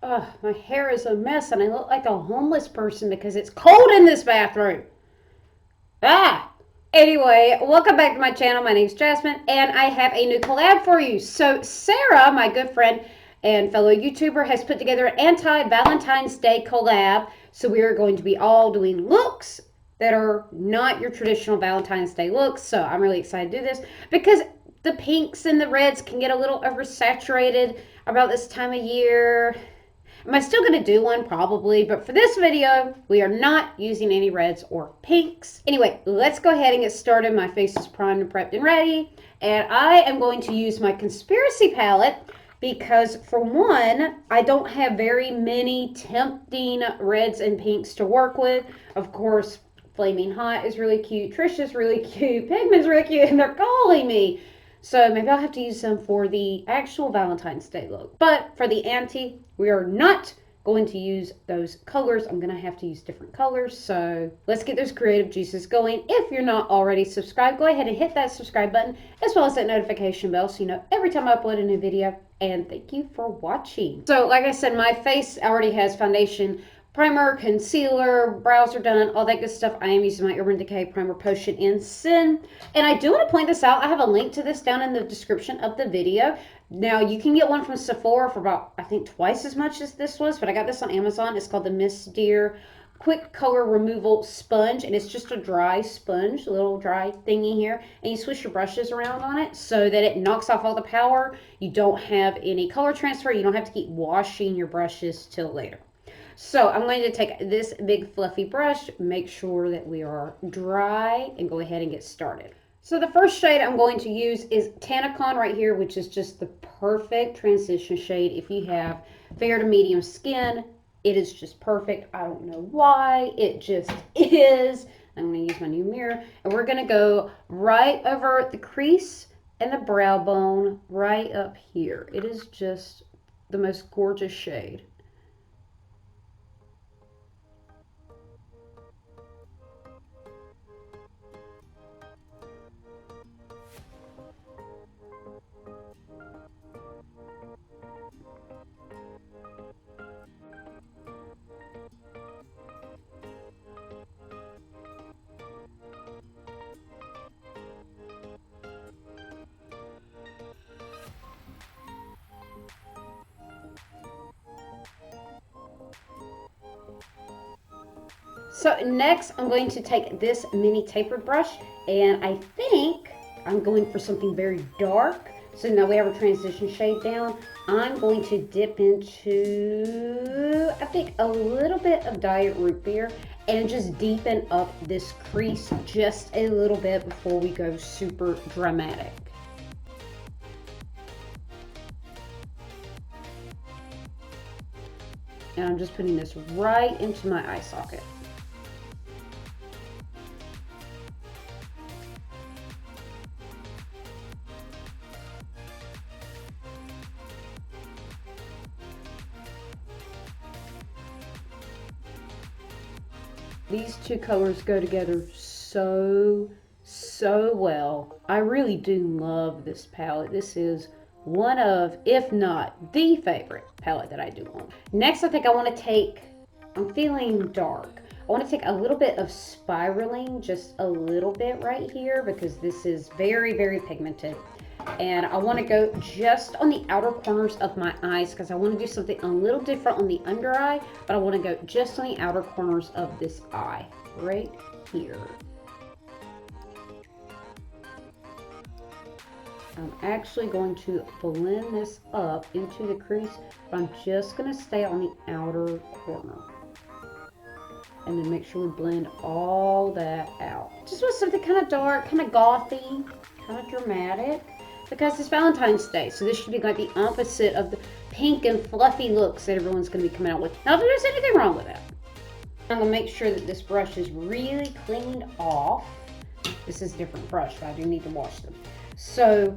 Ugh, my hair is a mess and I look like a homeless person because it's cold in this bathroom. Ah! Anyway, welcome back to my channel. My name's Jasmine and I have a new collab for you. So Sarah, my good friend and fellow YouTuber, has put together an anti-Valentine's Day collab. So we are going to be all doing looks that are not your traditional Valentine's Day looks. So I'm really excited to do this because the pinks and the reds can get a little oversaturated about this time of year. Am I still going to do one? Probably. But for this video, we are not using any reds or pinks. Anyway, let's go ahead and get started. My face is primed and prepped and ready. And I am going to use my Conspiracy palette because, for one, I don't have very many tempting reds and pinks to work with. Of course, Flaming Hot is really cute. Trisha's really cute. Pigment's really cute. And they're calling me. So maybe I'll have to use them for the actual Valentine's Day look. But for the anti, we are not going to use those colors. I'm going to have to use different colors. So let's get those creative juices going. If you're not already subscribed, go ahead and hit that subscribe button as well as that notification bell so you know every time I upload a new video. And thank you for watching. So like I said, my face already has foundation, primer, concealer, brows are done, all that good stuff. I am using my Urban Decay Primer Potion in Sin. And I do want to point this out. I have a link to this down in the description of the video. Now, you can get one from Sephora for about, I think, twice as much as this was. But I got this on Amazon. It's called the Miss Dear Quick Color Removal Sponge. And it's just a dry sponge, a little dry thingy here. And you switch your brushes around on it so that it knocks off all the power. You don't have any color transfer. You don't have to keep washing your brushes till later. So I'm going to take this big fluffy brush, make sure that we are dry, and go ahead and get started. So the first shade I'm going to use is Tannicon right here, which is just the perfect transition shade. If you have fair to medium skin, it is just perfect. I don't know why, it just is. I'm going to use my new mirror, and we're going to go right over the crease and the brow bone right up here. It is just the most gorgeous shade. So next, I'm going to take this mini tapered brush, and I think I'm going for something very dark. So now we have a transition shade down. I'm going to dip into, I think, a little bit of Diet Root Beer and just deepen up this crease just a little bit before we go super dramatic. And I'm just putting this right into my eye socket. These two colors go together so well. I really do love this palette. This is one of, if not the favorite palette that I do own. Next, I think I want to take, I'm feeling dark. I want to take a little bit of spiraling, just a little bit right here, because this is very pigmented. And I want to go just on the outer corners of my eyes because I want to do something a little different on the under eye, but I want to go just on the outer corners of this eye, right here. I'm actually going to blend this up into the crease, but I'm just going to stay on the outer corner. And then make sure we blend all that out. Just want something kind of dark, kind of gothy, kind of dramatic. Because it's Valentine's Day, so this should be like the opposite of the pink and fluffy looks that everyone's going to be coming out with. Not that there's anything wrong with that. I'm going to make sure that this brush is really cleaned off. This is a different brush, but I do need to wash them. So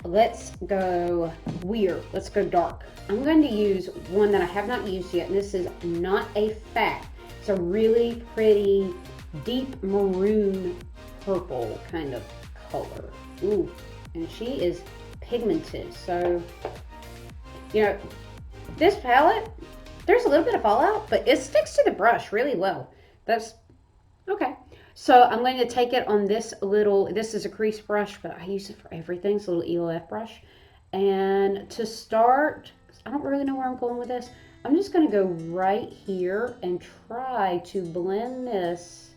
let's go weird. Let's go dark. I'm going to use one that I have not used yet, and this is not a fat. It's a really pretty deep maroon purple kind of color. Ooh. And she is pigmented, so, you know, this palette There's a little bit of fallout, but it sticks to the brush really well. That's okay. So I'm going to take it on this little, this is a crease brush, but I use it for everything. It's a little ELF brush. And to start, I don't really know where I'm going with this. I'm just going to go right here and try to blend this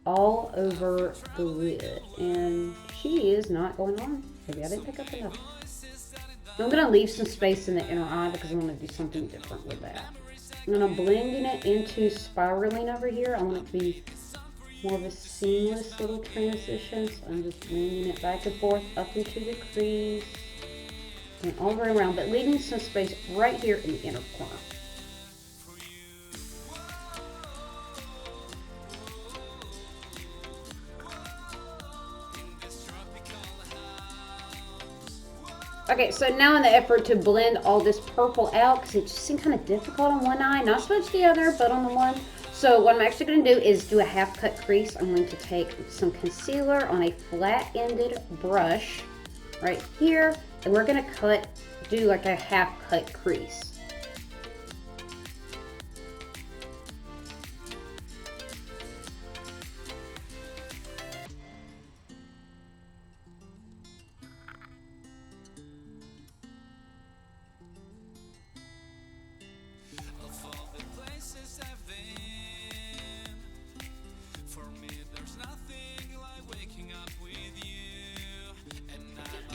all over the lid. And she is not going on. Maybe I didn't pick up enough. I'm going to leave some space in the inner eye because I'm going to do something different with that. And then I'm blending it into spiraling over here. I want it to be more of a seamless little transition. So I'm just blending it back and forth up into the crease and all the way around, but leaving some space right here in the inner corner. Okay, so now in the effort to blend all this purple out, because it just seemed kind of difficult on one eye, not so much the other, but on the one. So what I'm actually going to do is do a half cut crease. I'm going to take some concealer on a flat-ended brush right here, and we're going to do like a half cut crease.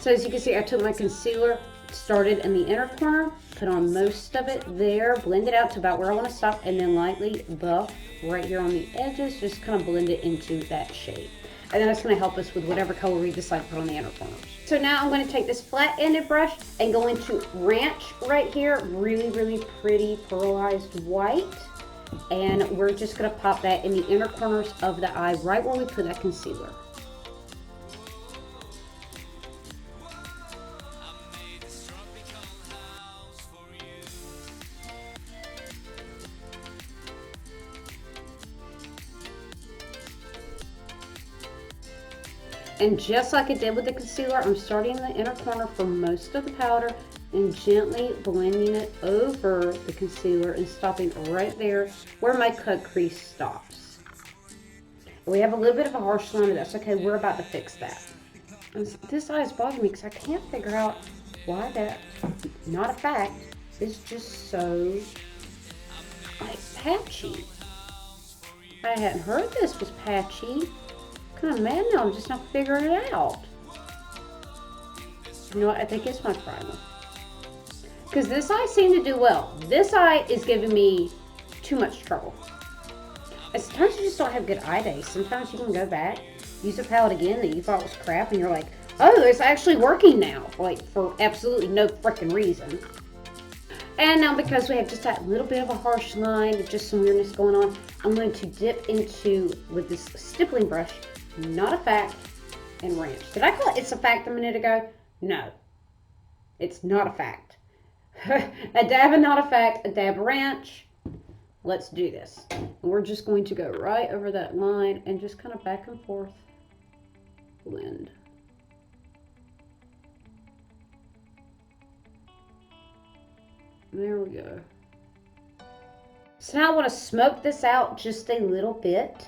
So as you can see, I took my concealer, started in the inner corner, put on most of it there, blend it out to about where I want to stop, and then lightly buff right here on the edges, just kind of blend it into that shade. And then that's going to help us with whatever color we decide to put on the inner corners. So now I'm going to take this flat-ended brush and go into Ranch right here, really, really pretty pearlized white. And we're just going to pop that in the inner corners of the eye, right where we put that concealer. And just like I did with the concealer, I'm starting in the inner corner for most of the powder and gently blending it over the concealer and stopping right there where my cut crease stops. We have a little bit of a harsh line, but that's okay. We're about to fix that. And this eye is bothering me because I can't figure out why that, not a fact, is just so like patchy. I hadn't heard this was patchy. Kind of mad now, I'm just not figuring it out. You know what, I think it's my primer. Because this eye seemed to do well. This eye is giving me too much trouble. And sometimes you just don't have good eye days. Sometimes you can go back, use a palette again that you thought was crap, and you're like, oh, it's actually working now. Like, for absolutely no freaking reason. And now because we have just that little bit of a harsh line, just some weirdness going on, I'm going to dip into, with this stippling brush, Not a Fact, and Ranch. Did I call it It's a Fact a minute ago? No. It's Not a Fact. A dab of Not a Fact, a dab of Ranch. Let's do this. And we're just going to go right over that line and just kind of back and forth blend. There we go. So now I want to smoke this out just a little bit.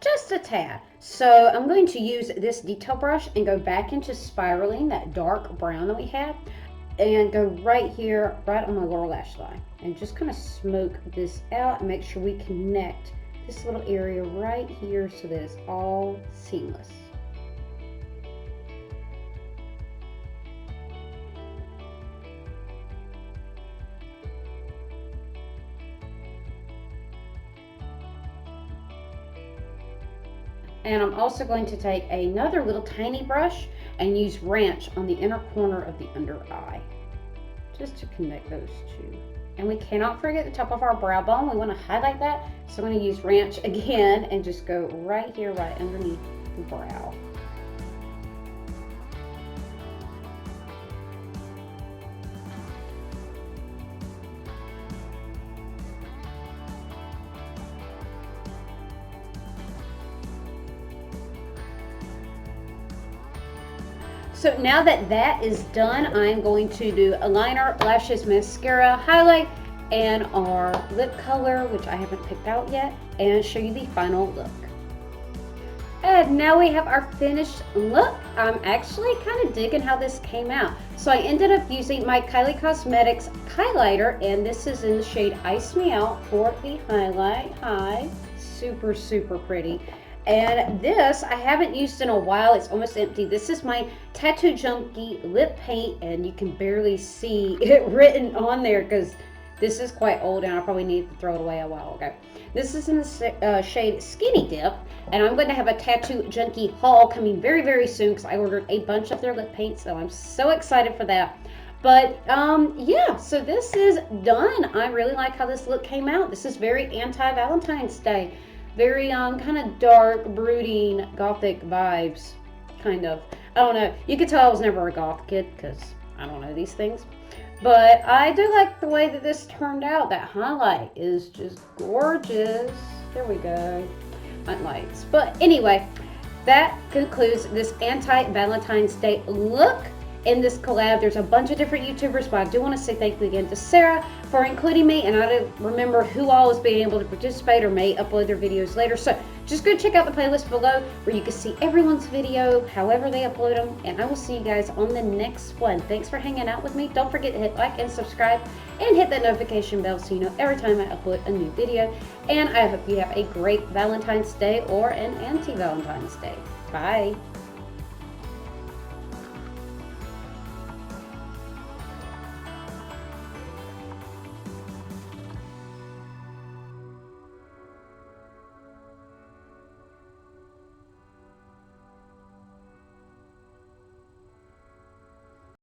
Just a tad. So I'm going to use this detail brush and go back into spiraling, that dark brown that we had, and go right here, right on my lower lash line, and just kind of smoke this out and make sure we connect this little area right here so that it's all seamless. And I'm also going to take another little tiny brush and use Ranch on the inner corner of the under eye, just to connect those two. And we cannot forget the top of our brow bone. We want to highlight that. So I'm going to use Ranch again and just go right here, right underneath the brow. So now that that is done, I'm going to do a liner, lashes, mascara, highlight, and our lip color, which I haven't picked out yet, and show you the final look. And now we have our finished look. I'm actually kind of digging how this came out. So I ended up using my Kylie Cosmetics highlighter, and this is in the shade Ice Me Out for the highlight. Hi, super, super pretty. And this I haven't used in a while. It's almost empty. This is my Tattoo Junkie lip paint, and you can barely see it written on there because this is quite old and I probably need to throw it away a while ago. This is in the shade Skinny Dip, and I'm going to have a Tattoo Junkie haul coming very, very soon because I ordered a bunch of their lip paint, so I'm so excited for that. But yeah, so this is done. I really like how this look came out. This is very anti-Valentine's Day. Very kind of dark, brooding, gothic vibes, kind of. I don't know. You could tell I was never a goth kid because I don't know these things. But I do like the way that this turned out. That highlight is just gorgeous. There we go. Highlights. But anyway, that concludes this anti-Valentine's Day look in this collab. There's a bunch of different YouTubers, but I do want to say thank you again to Sarah for including me, and I don't remember who all is being able to participate or may upload their videos later. So just go check out the playlist below where you can see everyone's video, however they upload them, and I will see you guys on the next one. Thanks for hanging out with me. Don't forget to hit like and subscribe and hit that notification bell so you know every time I upload a new video. And I hope you have a great Valentine's Day or an anti-Valentine's Day. Bye.